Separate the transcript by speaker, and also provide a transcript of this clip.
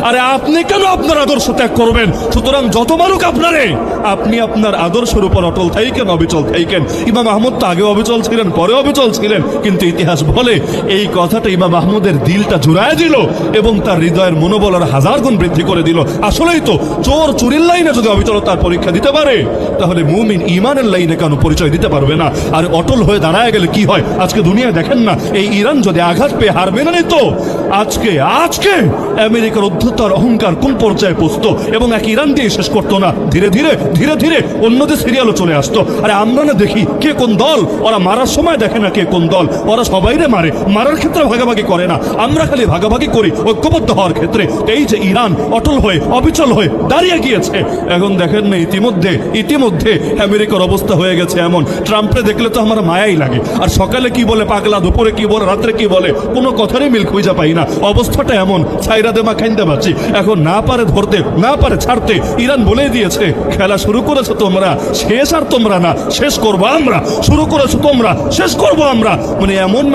Speaker 1: আরে আপনি কেন আপনার আদর্শ ত্যাগ করবেন? সুতরাং যত মানুষ আপনারে, আপনি আপনার আদর্শের উপর অটল থাকেন, অবিচল থাকেন। ইমাম আহমদ তো আগে অবিচল ছিলেন, পরে অবিচল ছিলেন, কিন্তু ইতিহাস বলে এই কথাটা ইমাম আহমদের দিলটা জুড়ায় দিল এবং তার হৃদয়ের মনোবল আর 1000 গুণ বৃদ্ধি করে দিল। আসলেই তো চোর চুরির লাইনে যদি অবিচলতার পরীক্ষা দিতে পারে, তাহলে মুমিন ইমানের লাইনে কেন পরিচয় দিতে পারবে না? আর অটল হয়ে দাঁড়ায় গেলে কি হয়? আজকে দুনিয়া দেখেন না, এই ইরান যদি আঘাত পেয়ে হার মেনে নিত, আজকে আজকে আমেরিকার উদ্ধতার অহংকার কোন পর্যায়ে পৌঁছতো এবং এক ইরান দিয়ে শেষ করতো না। ধীরে ধীরে ধীরে ধীরে অন্যদের সিরিয়ালও চলে আসতো। আরে আমরা না দেখি কে কোন দল, ওরা মারার সময় দেখে না কে কোন দল, ওরা সবাইরে মারে, মারার ক্ষেত্রে ভাগাভাগি করে না, আমরা খালি ভাগাভাগি করি ঐক্যবদ্ধ হওয়ার ক্ষেত্রে। এই যে ইরান অটল হয়ে অবিচল হয়ে দাঁড়িয়ে গিয়েছে, এখন দেখেন না ইতিমধ্যে আমেরিকার অবস্থা হয়ে গেছে এমন, ট্রাম্পে দেখলে তো আমার মায়াই লাগে। আর সকালে কি বলে পাগলা, দুপুরে কি বলে, রাত্রে কি বলে, কোনো কথারই মিল খুঁজে পাই না। অবস্থাটা এমন, ছাইরা দেমা খাইতে পারছি। এখন না পারে ধরতে, না পারে ছাড়তে, ইরান বলে দিয়েছে খেলা শুরু করেছো তোমরা, শেষ আর তোমরা না, শেষ করবো আমরা। শুরু করেছো তোমরা, শেষ করবো আমরা। মানে এমন